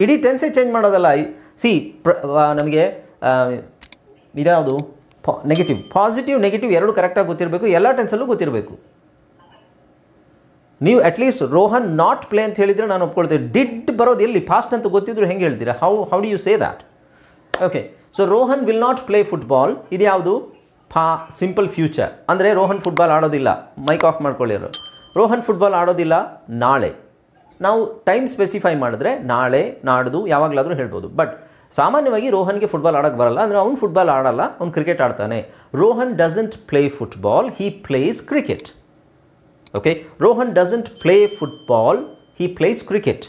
ಇಡೀ ಟೆನ್ಸೇ ಚೇಂಜ್ ಮಾಡೋದಲ್ಲ. ಸಿ ನಮಗೆ ಇದ್ಯಾವುದು ನೆಗೆಟಿವ್, ಪಾಸಿಟಿವ್ ನೆಗೆಟಿವ್ ಎರಡು ಕರೆಕ್ಟಾಗಿ ಗೊತ್ತಿರಬೇಕು, ಎಲ್ಲ ಟೆನ್ಸಲ್ಲೂ ಗೊತ್ತಿರಬೇಕು. ನೀವು ಅಟ್ಲೀಸ್ಟ್ ರೋಹನ್ ನಾಟ್ ಪ್ಲೇ ಅಂತ ಹೇಳಿದರೆ ನಾನು ಒಪ್ಕೊಳ್ತೇವೆ. ಡಿಡ್ ಬರೋದು ಎಲ್ಲಿ, ಪಾಸ್ಟ್ ಅಂತ ಗೊತ್ತಿದ್ರು ಹೆಂಗೆ ಹೇಳ್ತೀರಾ? How do you say that? Okay, so Rohan will not play football, ಇದು ಯಾವುದು? Simple future. ಅಂದರೆ ರೋಹನ್ ಫುಟ್ಬಾಲ್ ಆಡೋದಿಲ್ಲ, ಮೈಕ್ ಆಫ್ ಮಾಡ್ಕೊಳ್ಳಿರೋ. ರೋಹನ್ ಫುಟ್ಬಾಲ್ ಆಡೋದಿಲ್ಲ ನಾಳೆ. ನಾವು ಟೈಮ್ ಸ್ಪೆಸಿಫೈ ಮಾಡಿದ್ರೆ ನಾಳೆ, ನಾಡ್ದು ಯಾವಾಗಲಾದರೂ ಹೇಳ್ಬೋದು. ಬಟ್ ಸಾಮಾನ್ಯವಾಗಿ ರೋಹನ್ಗೆ ಫುಟ್ಬಾಲ್ ಆಡೋಕ್ಕೆ ಬರಲ್ಲ, ಅಂದರೆ ಅವ್ನು ಫುಟ್ಬಾಲ್ ಆಡಲ್ಲ, ಅವ್ನು ಕ್ರಿಕೆಟ್ ಆಡ್ತಾನೆ. Rohan doesn't play football, Hi place cricket. Okay, Rohan doesn't play football, Hi place cricket.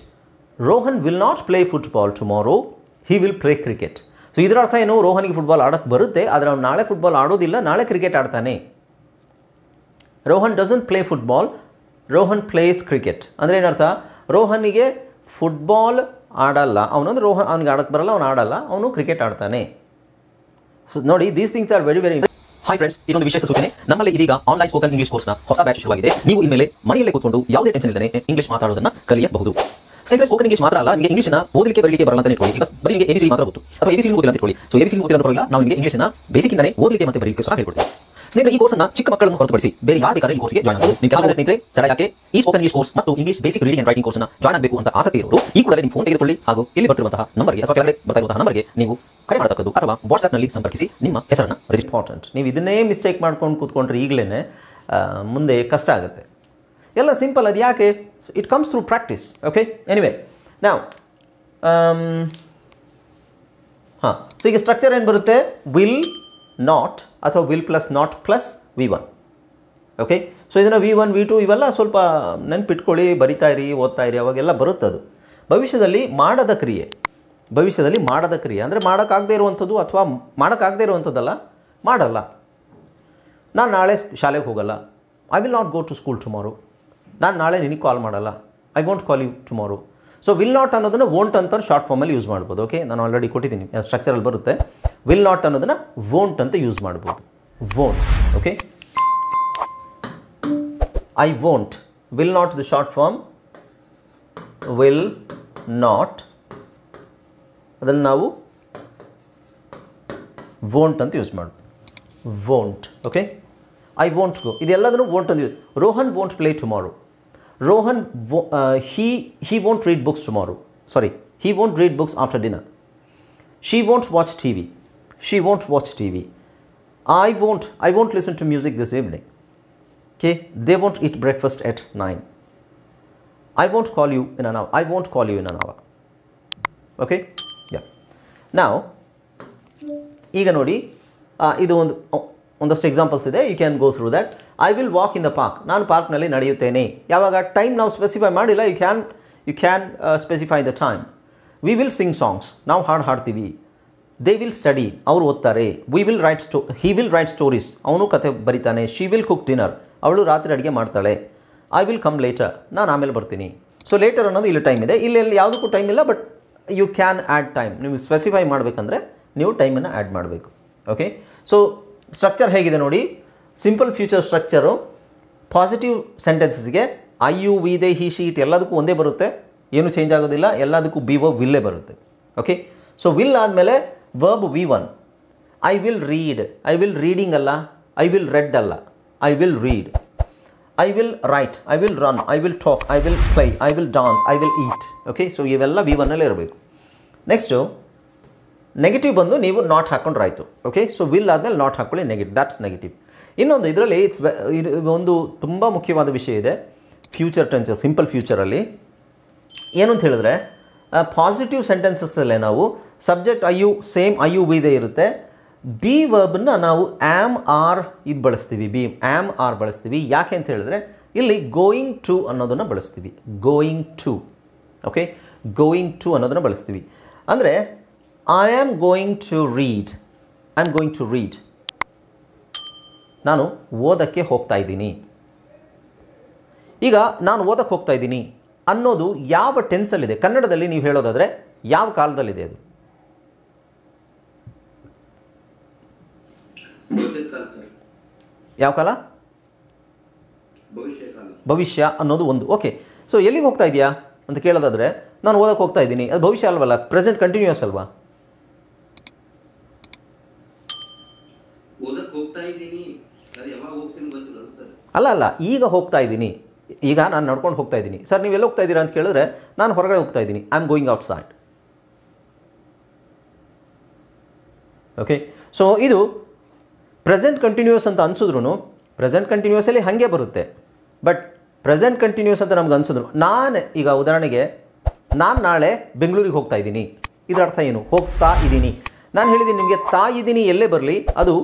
Rohan will not play football tomorrow, he will play cricket. So ಇದರ ಅರ್ಥ ಏನು? ರೋಹನ್ಗೆ ಫುಟ್ಬಾಲ್ ಆಡೋಕ್ಕೆ ಬರುತ್ತೆ, ಆದರೆ ಅವ್ನು ನಾಳೆ ಫುಟ್ಬಾಲ್ ಆಡೋದಿಲ್ಲ, ನಾಳೆ ಕ್ರಿಕೆಟ್ ಆಡ್ತಾನೆ. Rohan doesn't play football, Rohan place cricket. ಅಂದರೆ ಏನರ್ಥ? ರೋಹನ್ನಿಗೆ ಫುಟ್ಬಾಲ್ ಆಡಲ್ಲ, ಅವನಂದ್ರೆ ಅವ್ನಿಗೆ ಆಡೋಕ್ಕೆ ಬರಲ್ಲ, ಅವನು ಆಡಲ್ಲ, ಅವನು ಕ್ರಿಕೆಟ್ ಆಡ್ತಾನೆ. ಸೊ ನೋಡಿ, these things are very very. Hi friends, ಇದೊಂದು ವಿಶೇಷ ಸೂಚನೆ. ನಮ್ಮಲ್ಲಿ ಇದೀಗ ಆನ್ಲೈನ್ ಸ್ಪೋಕನ್ ಇಂಗ್ಲಿಷ್ ಕೋರ್ಸ್ನ ಹೊಸ ಬ್ಯಾಚ್ ಶುರುವಾಗಿದೆ. ನೀವು ಇನ್ಮೇಲೆ ಮನೆಯಲ್ಲೇ ಕೂತ್ಕೊಂಡು ಯಾವುದೇ ಟೆನ್ಷನ್ ಇಲ್ಲದೆ ಇಂಗ್ಲಿಷ್ ಮಾತಾಡೋದನ್ನ ಕಲಿಯಬಹುದು. ಸ್ನೇಹಿತರೆ, ಸ್ಪೋಕನ್ ಇಂಗ್ಲಿಷ್ ಮಾತ್ರ ಅಲ್ಲ, ನಿಮಗೆ ಇಂಗ್ಲಿಷ್ನ ಓದಲಿಕ್ಕೆ ಬರಲಿಕ್ಕೆ ಬರಲ್ಲ ಅಂತ ಇಟ್ಕೊಳ್ಳಿ. ಈಗ ಬರೀ ನಿಮಗೆ ಎಬಿಸಿ ಮಾತ್ರ ಗೊತ್ತು, ಅಥವಾ ಎಬಿಸಿ ಗೊತ್ತಿಲ್ಲ ಅಂತ ಇಟ್ಕೊಳ್ಳಿ. ಸೊ ಎಬಿಸಿ ಗೊತ್ತಿಲ್ಲ ಅಂತ ನಾವು ನಿಮಗೆ ಇಂಗ್ಲಿಷ್ನ ಬೇಸಿಕ್ ಇಂದಾನೆ ಓದಲಿಕ್ಕೆ ಮತ್ತೆ ಬರಲಿಕ್ಕೆ ಸಹ ಹೇಳ್ಕೊಡ್ತೀವಿ. ಸ್ನೇಹಿತರೆ, ಈ ಕೋರ್ಸ್ನ ಚಿಕ್ಕ ಮಕ್ಕಳನ್ನು ಹೊರತುಪಡಿಸಿ ಬೇರೆ ಯಾರು ಬೇಕಾದ್ರೆ ಈ ಕೋರ್ಸ್ಗೆ ಜಾಯ್ನ್ ಆಗಬಹುದು. ನಿಮ್ಮ ಕೆಲಸ ಸ್ನೇಹಿತರೆ, ತಡ ಯಾಕೆ? ಈ ಸ್ಪೋಕನ್ ಇಂಗ್ಲಿಷ್ ಕೋರ್ಸ್ ಮತ್ತು English basic reading and writing ಕೋರ್ಸ್ನ ಜಾಯ್ನ್ ಆಗಬೇಕು ಅಂತ ಆಸಕ್ತಿ ಇರೋರು ಈ ಕೂಡಲೇ ನಿಮ್ಮ ಫೋನ್ ತೆಗೆದುಕೊಳ್ಳಿ ಹಾಗೂ ಇಲ್ಲಿ ಬರ್ತಿರುವಂತಹ ನಂಬರ್ಗೆ ಅಥವಾ ಕೆಳಗಡೆ ಬರ್ತಾ ಇರುವಂತಹ ನಂಬರ್ಗೆ ನೀವು ಕರೆ ಮಾಡತಕ್ಕದ್ದು ಅಥವಾ ವಾಟ್ಸ್ಆ್ಯಪ್ನಲ್ಲಿ ಸಂಪರ್ಕಿಸಿ ನಿಮ್ಮ ಹೆಸರನ್ನು ಇಂಪಾರ್ಟೆಂಟ್. ನೀವು ಇದನ್ನೇ ಮಿಸ್ಟೇಕ್ ಮಾಡ್ಕೊಂಡು ಕೂತ್ಕೊಂಡ್ರೆ ಈಗಲೇ ಮುಂದೆ ಕಷ್ಟ ಆಗುತ್ತೆ. ಎಲ್ಲ ಸಿಂಪಲ್. ಅದು ಯಾಕೆ? It comes through practice. Okay, anyway ನಾವು ಸೊ ಈಗ ಸ್ಟ್ರಕ್ಚರ್ ಏನು ಬರುತ್ತೆ? ವಿಲ್ ನಾಟ್ ಅಥವಾ will plus not plus V1. Okay, so ಇದನ್ನು V1 V2 ಇವೆಲ್ಲ ಸ್ವಲ್ಪ ನೆನಪಿಟ್ಕೊಳ್ಳಿ, ಬರಿತಾ ಇರಿ, ಓದ್ತಾ ಇರಿ, ಅವಾಗೆಲ್ಲ ಬರುತ್ತದು. ಭವಿಷ್ಯದಲ್ಲಿ ಮಾಡದ ಕ್ರಿಯೆ, ಭವಿಷ್ಯದಲ್ಲಿ ಮಾಡದ ಕ್ರಿಯೆ ಅಂದರೆ ಮಾಡೋಕ್ಕಾಗದೇ ಇರುವಂಥದ್ದು ಅಥವಾ ಮಾಡೋಕ್ಕಾಗದೇ ಇರುವಂಥದ್ದಲ್ಲ, ಮಾಡಲ್ಲ. ನಾನು ನಾಳೆ ಶಾಲೆಗೆ ಹೋಗಲ್ಲ, I will not go to school tomorrow. ನಾನು ನಾಳೆ ನಿನಗೆ ಕಾಲ್ ಮಾಡಲ್ಲ, I won't call you tomorrow. So will not ಅನ್ನೋದನ್ನು ವೋಂಟ್ ಅಂತ ಶಾರ್ಟ್ ಫಾರ್ಮಲ್ಲಿ ಯೂಸ್ ಮಾಡ್ಬೋದು. ಓಕೆ, ನಾನು ಆಲ್ರೆಡಿ ಕೊಟ್ಟಿದ್ದೀನಿ, ಸ್ಟ್ರಕ್ಚರಲ್ಲಿ ಬರುತ್ತೆ. ವಿಲ್ ನಾಟ್ ಅನ್ನೋದನ್ನು ವೋಂಟ್ ಅಂತ ಯೂಸ್ ಮಾಡ್ಬೋದು. Won't. Okay, I won't. Will not the short form, will not, ಅದನ್ನು ನಾವು ವೋಂಟ್ ಅಂತ ಯೂಸ್ ಮಾಡ್ಬೋದು. Won't. Okay, I won't go, ಇದೆಲ್ಲದನ್ನು ವೋಂಟ್ ಅಂತ use. Rohan won't play tomorrow. Rohan, he won't read books tomorrow. Sorry, he won't read books after dinner. She won't watch TV. She won't watch TV. I won't listen to music this evening. Okay, they won't eat breakfast at 9. I won't call you in an hour. I won't call you in an hour. Okay, yeah. Now, ಈಗ ನೋಡಿ, ಇದು ಒಂದಷ್ಟು examples ಇದೆ. You can go through that. I will walk in the park. ನಾನು ಪಾರ್ಕ್ನಲ್ಲಿ ನಡೆಯುತ್ತೇನೆ. ಯಾವಾಗ? Time ನಾವು ಸ್ಪೆಸಿಫೈ ಮಾಡಿಲ್ಲ. You can specify the time. We will sing songs. ನಾವು ಹಾಡು ಹಾಡ್ತೀವಿ. They will study. ಅವರು ಓದ್ತಾರೆ. He will write stories. ಅವನು ಕತೆ ಬರಿತಾನೆ. She will cook dinner. ಅವಳು ರಾತ್ರಿ ಅಡುಗೆ ಮಾಡ್ತಾಳೆ. I will come later. ನಾನು ಆಮೇಲೆ ಬರ್ತೀನಿ. ಸೊ ಲೇಟರ್ ಅನ್ನೋದು ಇಲ್ಲಿ ಟೈಮ್ ಇದೆ. ಇಲ್ಲಿ ಯಾವುದಕ್ಕೂ ಟೈಮ್ ಇಲ್ಲ, but you can add time. ನೀವು ಸ್ಪೆಸಿಫೈ ಮಾಡಬೇಕಂದ್ರೆ ನೀವು ಟೈಮನ್ನು ಆ್ಯಡ್ ಮಾಡಬೇಕು. ಓಕೆ, ಸೊ ಸ್ಟ್ರಕ್ಚರ್ ಹೇಗಿದೆ ನೋಡಿ. ಸಿಂಪಲ್ ಫ್ಯೂಚರ್ ಸ್ಟ್ರಕ್ಚರು ಪಾಸಿಟಿವ್ ಸೆಂಟೆನ್ಸಸ್ಗೆ I you we they he she it ಎಲ್ಲದಕ್ಕೂ ಒಂದೇ ಬರುತ್ತೆ, ಏನು ಚೇಂಜ್ ಆಗೋದಿಲ್ಲ. ಎಲ್ಲದಕ್ಕೂ ಬಿ ವರ್ಬ್ ವಿಲ್ಲೇ ಬರುತ್ತೆ. ಓಕೆ, ಸೊ ವಿಲ್ ಆದಮೇಲೆ verb V1. I will read. I will reading ಅಲ್ಲ, ಐ ವಿಲ್ ರೆಡ್ ಅಲ್ಲ, I will read. I will write. I will run. I will talk. I will play. I will dance. I will heat. Okay, so ಇವೆಲ್ಲ V1 ಇರಬೇಕು. Next negative ಬಂದು ನೀವು not ಹಾಕ್ಕೊಂಡ್ರಾಯ್ತು. Okay, so will ಆದಮೇಲೆ not ಹಾಕ್ಕೊಳ್ಳಿ, negative. That's negative. ಇನ್ನೊಂದು ಇದರಲ್ಲಿ ಒಂದು ತುಂಬ ಮುಖ್ಯವಾದ ವಿಷಯ ಇದೆ ಫ್ಯೂಚರ್ ಟೆನ್ಸ್, ಸಿಂಪಲ್ ಫ್ಯೂಚರಲ್ಲಿ. ಏನು ಅಂತ ಹೇಳಿದ್ರೆ, ಪಾಸಿಟಿವ್ ಸೆಂಟೆನ್ಸಸ್ಸಲ್ಲೇ ನಾವು subject I you same I you we they ಇರುತ್ತೆ. ಬಿ ವರ್ಬನ್ನ ನಾವು ಆ್ಯಮ್ ಆರ್ ಇದು ಬಳಸ್ತೀವಿ. ಆ್ಯಮ್ ಆರ್ ಬಳಸ್ತೀವಿ. ಯಾಕೆ ಅಂತ ಹೇಳಿದ್ರೆ ಇಲ್ಲಿ ಗೋಯಿಂಗ್ ಟು ಅನ್ನೋದನ್ನು ಬಳಸ್ತೀವಿ. Going to. Okay, going to ಅನ್ನೋದನ್ನು ಬಳಸ್ತೀವಿ. ಅಂದರೆ I am going to read. I am going to read. ನಾನು ಓದಕ್ಕೆ ಹೋಗ್ತಾ ಇದ್ದೀನಿ. ಈಗ ನಾನು ಓದಕ್ಕೆ ಹೋಗ್ತಾ ಇದ್ದೀನಿ ಅನ್ನೋದು ಯಾವ ಟೆನ್ಸಲ್ಲಿದೆ? ಕನ್ನಡದಲ್ಲಿ ನೀವು ಹೇಳೋದಾದರೆ ಯಾವ ಕಾಲದಲ್ಲಿದೆ ಅದು? ಯಾವ ಕಾಲ? ಭವಿಷ್ಯ ಅನ್ನೋದು ಒಂದು. ಓಕೆ, ಸೊ ಎಲ್ಲಿಗೆ ಹೋಗ್ತಾ ಇದೆಯಾ ಅಂತ ಕೇಳೋದಾದರೆ ನಾನು ಓದಕ್ಕೆ ಹೋಗ್ತಾ ಇದ್ದೀನಿ, ಅದು ಭವಿಷ್ಯ ಅಲ್ವಲ್ಲ, ಪ್ರೆಸೆಂಟ್ ಕಂಟಿನ್ಯೂಸ್ ಅಲ್ವಾ? ಅಲ್ಲ, ಈಗ ಹೋಗ್ತಾ ಇದ್ದೀನಿ, ಈಗ ನಾನು ನಡ್ಕೊಂಡು ಹೋಗ್ತಾ ಇದ್ದೀನಿ. ಸರ್ ನೀವೆಲ್ಲ ಹೋಗ್ತಾ ಇದ್ದೀರಾ ಅಂತ ಕೇಳಿದ್ರೆ ನಾನು ಹೊರಗಡೆ ಹೋಗ್ತಾ ಇದ್ದೀನಿ, I am going out side. Okay, so ಇದು ಪ್ರೆಸೆಂಟ್ ಕಂಟಿನ್ಯೂಸ್ ಅಂತ ಅನ್ಸಿದ್ರು ಪ್ರೆಸೆಂಟ್ ಕಂಟಿನ್ಯೂಸಲ್ಲಿ ಹಾಗೆ ಬರುತ್ತೆ. ಬಟ್ ಪ್ರೆಸೆಂಟ್ ಕಂಟಿನ್ಯೂಸ್ ಅಂತ ನಮ್ಗೆ ಅನ್ಸಿದ್ರು, ನಾನು ಈಗ ಉದಾಹರಣೆಗೆ ನಾನು ನಾಳೆ ಬೆಂಗಳೂರಿಗೆ ಹೋಗ್ತಾ ಇದ್ದೀನಿ, ಇದರ ಅರ್ಥ ಏನು? ಹೋಗ್ತಾ ಇದ್ದೀನಿ. ನಾನು ಹೇಳಿದ್ದೀನಿ ನಿಮಗೆ ತಾ ಇದ್ದೀನಿ ಎಲ್ಲೇ ಬರಲಿ ಅದು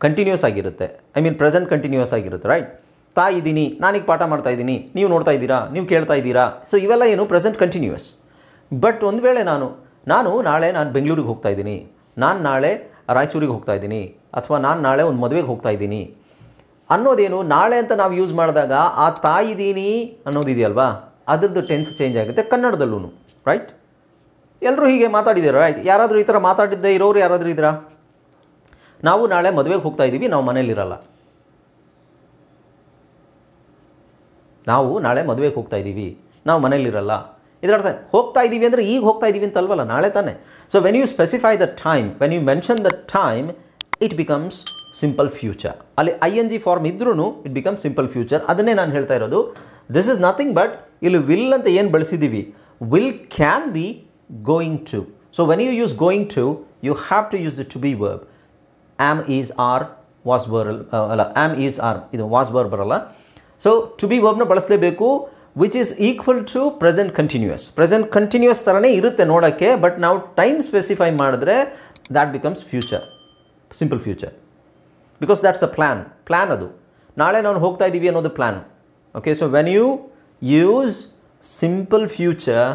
ಕಂಟಿನ್ಯೂಸ್ ಆಗಿರುತ್ತೆ, ಐ ಮೀನ್ ಪ್ರೆಸೆಂಟ್ ಕಂಟಿನ್ಯೂಸ್ ಆಗಿರುತ್ತೆ, ರೈಟ್? ತಾ ಇದ್ದೀನಿ, ನಾನೀಗ ಪಾಠ ಮಾಡ್ತಾ ಇದ್ದೀನಿ, ನೀವು ನೋಡ್ತಾ ಇದ್ದೀರಾ, ನೀವು ಕೇಳ್ತಾ ಇದ್ದೀರಾ. ಸೊ ಇವೆಲ್ಲ ಏನು ಪ್ರೆಸೆಂಟ್ ಕಂಟಿನ್ಯೂಸ್. ಬಟ್ ಒಂದು ವೇಳೆ ನಾನು ನಾಳೆ ಬೆಂಗಳೂರಿಗೆ ಹೋಗ್ತಾ ಇದ್ದೀನಿ, ನಾನು ನಾಳೆ ರಾಯಚೂರಿಗೆ ಹೋಗ್ತಾ ಇದ್ದೀನಿ, ಅಥವಾ ನಾನು ನಾಳೆ ಒಂದು ಮದುವೆಗೆ ಹೋಗ್ತಾ ಇದ್ದೀನಿ ಅನ್ನೋದೇನು, ನಾಳೆ ಅಂತ ನಾವು ಯೂಸ್ ಮಾಡಿದಾಗ ಆ ತಾ ಇದ್ದೀನಿ ಅನ್ನೋದಿದೆಯಲ್ವಾ, ಅದ್ರದ್ದು ಟೆನ್ಸ್ ಚೇಂಜ್ ಆಗುತ್ತೆ ಕನ್ನಡದಲ್ಲೂ, ರೈಟ್? ಎಲ್ಲರೂ ಹೀಗೆ ಮಾತಾಡಿದ್ದೀರಾ, ರೈಟ್? ಯಾರಾದರೂ ಈ ಥರ ಮಾತಾಡಿದ್ದೇ ಇರೋರು ಯಾರಾದರೂ ಇದ್ದೀರಾ? ನಾವು ನಾಳೆ ಮದುವೆಗೆ ಹೋಗ್ತಾ ಇದ್ದೀವಿ, ನಾವು ಮನೇಲಿರಲ್ಲ. ನಾವು ನಾಳೆ ಮದುವೆಗೆ ಹೋಗ್ತಾ ಇದ್ದೀವಿ, ನಾವು ಮನೇಲಿರಲ್ಲ. ಇದರ ಅರ್ಥ ಹೋಗ್ತಾ ಇದ್ದೀವಿ ಅಂದರೆ ಈಗ ಹೋಗ್ತಾ ಇದ್ದೀವಿ ಅಂತ ಅಲ್ವಲ್ಲ, ನಾಳೆ ತಾನೆ. So when you specify the time, when you mention the time, it becomes simple future. ಅಲ್ಲಿ ING ಫಾರ್ಮ್ ಇದ್ರೂ ಇಟ್ ಬಿಕಮ್ಸ್ ಸಿಂಪಲ್ ಫ್ಯೂಚರ್. ಅದನ್ನೇ ನಾನು ಹೇಳ್ತಾ ಇರೋದು. ದಿಸ್ ಇಸ್ ನಥಿಂಗ್ ಬಟ್ ಇಲ್ಲಿ ವಿಲ್ ಅಂತ ಏನು ಬಳಸಿದ್ದೀವಿ, will can be going to. So when you use going to, you have to use the to be verb. Am is are was verb ಅಲ್ಲ, am is are ಇದು was verb ಬರಲ್ಲ. So to be ವರ್ಬ್ನ ಬಳಸಲೇಬೇಕು, which is equal to present continuous. Present continuous ಥರನೇ ಇರುತ್ತೆ ನೋಡೋಕ್ಕೆ, but ನಾವು time specify ಮಾಡಿದ್ರೆ that becomes future, simple future. Because that's a plan ಅದು. ನಾಳೆ ನಾವು ಹೋಗ್ತಾ ಇದ್ದೀವಿ ಅನ್ನೋದು plan. Okay, so when you use simple future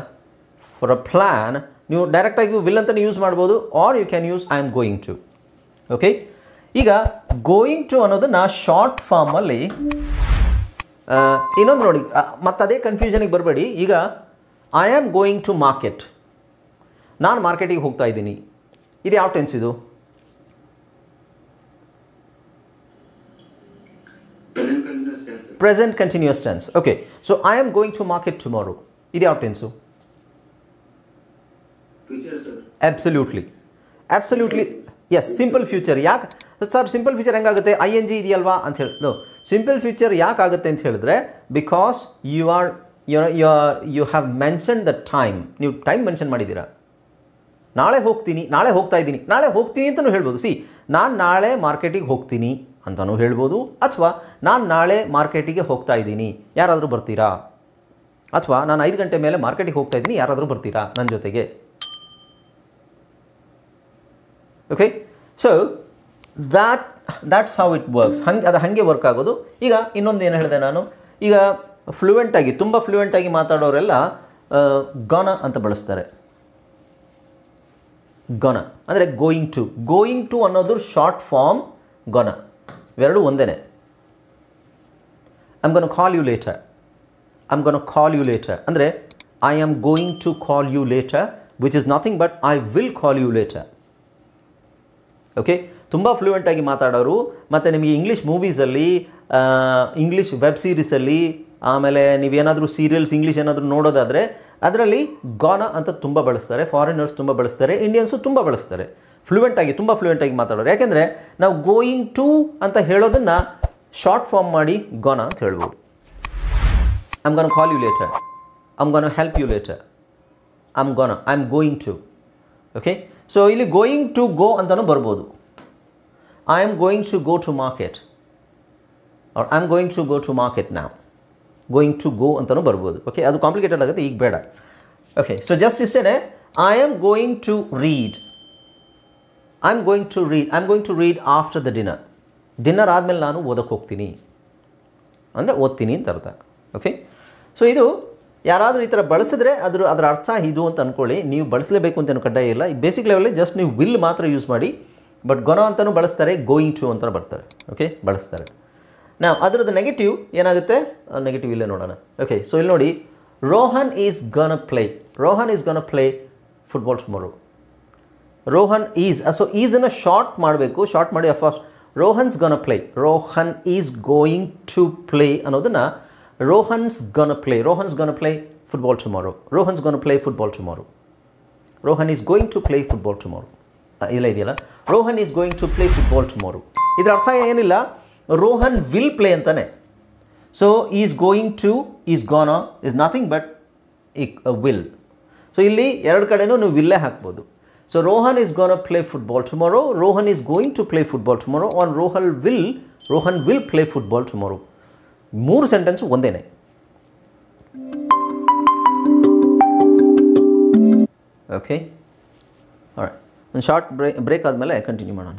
for a plan, ನೀವು ಡೈರೆಕ್ಟಾಗಿ ವಿಲ್ ಅಂತಲೇ ಯೂಸ್ ಮಾಡ್ಬೋದು, or you can use I am going to. Okay, ಈಗ ಗೋಯಿಂಗ್ ಟು ಅನ್ನೋದನ್ನು ಶಾರ್ಟ್ ಫಾರ್ಮಲ್ಲಿ ಇನ್ನೊಂದು ನೋಡಿ, ಮತ್ತು ಅದೇ ಕನ್ಫ್ಯೂಷನಿಗೆ ಬರಬೇಡಿ. ಈಗ I am going to market, ನಾನು ಮಾರ್ಕೆಟಿಗೆ ಹೋಗ್ತಾ ಇದ್ದೀನಿ, ಇದು ಯಾವ ಟೆನ್ಸ್ ಇದು? Present continuous tense. Okay, so I am going to market tomorrow, ಇದು ಯಾವ tense? Absolutely, yes, simple future. ಯಾಕೆ ಸರ್ ಸಿಂಪಲ್ ಫ್ಯೂಚರ್ ಹೆಂಗಾಗುತ್ತೆ? ING ಇದೆಯಲ್ವಾ ಅಂತ ಹೇಳಿದ್ರು. ಸಿಂಪಲ್ ಫ್ಯೂಚರ್ ಯಾಕೆ ಆಗುತ್ತೆ ಅಂತ ಹೇಳಿದ್ರೆ, because you have mention the time. ನೀವು ಟೈಮ್ ಮೆನ್ಷನ್ ಮಾಡಿದ್ದೀರಾ. ನಾಳೆ ಹೋಗ್ತಾ ಇದ್ದೀನಿ ಅಂತಲೂ ಹೇಳ್ಬೋದು. ನಾನು ನಾಳೆ ಮಾರ್ಕೆಟಿಗೆ ಹೋಗ್ತೀನಿ ಅಂತಲೂ ಹೇಳ್ಬೋದು, ಅಥವಾ ನಾನು ನಾಳೆ ಮಾರ್ಕೆಟಿಗೆ ಹೋಗ್ತಾ ಇದ್ದೀನಿ, ಯಾರಾದರೂ ಬರ್ತೀರಾ? ಅಥವಾ ನಾನು 5 ಗಂಟೆ ಮೇಲೆ ಮಾರ್ಕೆಟಿಗೆ ಹೋಗ್ತಾ ಇದ್ದೀನಿ, ಯಾರಾದರೂ ಬರ್ತೀರಾ ನನ್ನ ಜೊತೆಗೆ? Okay, so that's how it works. ಹಾಗೆ ವರ್ಕ್ ಆಗೋದು. ಈಗ ಇನ್ನೊಂದು ಏನು ಹೇಳಿದೆ ನಾನು, ಈಗ ತುಂಬ ಫ್ಲೂಯೆಂಟಾಗಿ ಮಾತಾಡೋರೆಲ್ಲ ಗಾನ ಅಂತ ಬಳಸ್ತಾರೆ. ಗಾನ ಅಂದರೆ ಗೋಯಿಂಗ್ ಟು ಅನ್ನೋದು ಶಾರ್ಟ್ ಫಾರ್ಮ್ ಗಾನ, ಇವೆರಡು ಒಂದೇ. I'm gonna call you later ಅಂದರೆ I am going to call you later, which is nothing but I will call you later. Okay, ತುಂಬ ಫ್ಲೂಯೆಂಟಾಗಿ ಮಾತಾಡೋರು, ಮತ್ತು ನಿಮಗೆ ಇಂಗ್ಲೀಷ್ ಮೂವೀಸಲ್ಲಿ, ಇಂಗ್ಲೀಷ್ ವೆಬ್ ಸೀರೀಸಲ್ಲಿ, ಆಮೇಲೆ ನೀವೇನಾದರೂ ಸೀರಿಯಲ್ಸ್ ಇಂಗ್ಲೀಷ್ ಏನಾದರೂ ನೋಡೋದಾದರೆ ಅದರಲ್ಲಿ ಗಾನ ಅಂತ ತುಂಬ ಬಳಸ್ತಾರೆ. ಫಾರಿನರ್ಸ್ ತುಂಬ ಬಳಸ್ತಾರೆ, ಇಂಡಿಯನ್ಸು ತುಂಬ ಬಳಸ್ತಾರೆ. ತುಂಬ ಫ್ಲೂಯೆಂಟಾಗಿ ಮಾತಾಡೋರು. ಯಾಕೆಂದರೆ ನಾವು ಗೋಯಿಂಗ್ ಟು ಅಂತ ಹೇಳೋದನ್ನು ಶಾರ್ಟ್ ಫಾರ್ಮ್ ಮಾಡಿ ಗಾನ ಅಂತ ಹೇಳ್ಬೋದು. I'm gonna call you later, I'm gonna help you later, I am going to. Okay, so ಇಲ್ಲಿ ಗೋಯಿಂಗ್ ಟು ಗೋ ಅಂತಲೂ ಬರ್ಬೋದು. I am going to go to market, or I am going to go to market ನಾವು. Going to go ಅಂತಲೂ ಬರ್ಬೋದು. Okay, ಅದು complicated ಆಗುತ್ತೆ, ಈಗ ಬೇಡ. ಓಕೆ, ಸೊ ಜಸ್ಟ್ ಇಷ್ಟೇ. I am going to read after the dinner ಆದಮೇಲೆ ನಾನು ಓದಕ್ಕೆ ಹೋಗ್ತೀನಿ ಅಂದರೆ ಓದ್ತೀನಿ ಅಂತ ಅರ್ಥ. ಓಕೆ, ಸೊ ಇದು ಯಾರಾದರೂ ಈ ಥರ ಬಳಸಿದ್ರೆ ಅದರ ಅರ್ಥ ಇದು ಅಂತ ಅಂದ್ಕೊಳ್ಳಿ. ನೀವು ಬಳಸಲೇಬೇಕು ಅಂತೇನು ಕಡ್ಡಾಯ ಇಲ್ಲ. ಬೇಸಿಕ್ ಲೆವೆಲಲ್ಲಿ ಜಸ್ಟ್ ನೀವು ವಿಲ್ ಮಾತ್ರ ಯೂಸ್ ಮಾಡಿ. ಬಟ್ ಗೊನ ಅಂತಲೂ ಬಳಸ್ತಾರೆ, ಗೋಯಿಂಗ್ ಟು ಅಂತ ಬರ್ತಾರೆ. ಓಕೆ, ಬಳಸ್ತಾರೆ. ನಾವು ಅದರದ್ದು ನೆಗೆಟಿವ್ ಏನಾಗುತ್ತೆ, ನೆಗೆಟಿವ್ ಇಲ್ಲೇ ನೋಡೋಣ. ಓಕೆ, ಸೊ ಇಲ್ಲಿ ನೋಡಿ, Rohan is gonna play football tomorrow. Rohan is, so ಈಸನ್ನು ಶಾರ್ಟ್ ಮಾಡಬೇಕು. ಶಾರ್ಟ್ ಮಾಡಿ first Rohan is going to play ಅನ್ನೋದನ್ನು Rohan's gonna play football tomorrow. Rohan's going to play football tomorrow. Rohan is going to play football tomorrow. ಇಲ್ಲ ಇದೆಯಲ್ಲ, Rohan is going to play football tomorrow. ಇದರ ಅರ್ಥ ಏನಿಲ್ಲ, Rohan will play ಅಂತಾನೆ. So is going to, is gonna is nothing but will. So ಇಲ್ಲಿ ಎರಡು ಕಡೆನೂ ನೀವು ವಿಲ್ಲೇ ಹಾಕ್ಬೋದು. So Rohan is gonna play football tomorrow, Rohan is going to play football tomorrow, and Rohan will play football tomorrow. 3 sentence ಒಂದೇನೆ. Okay, alright. ಒಂದು short break ಆದಮೇಲೆ continue ಮಾಡೋಣ.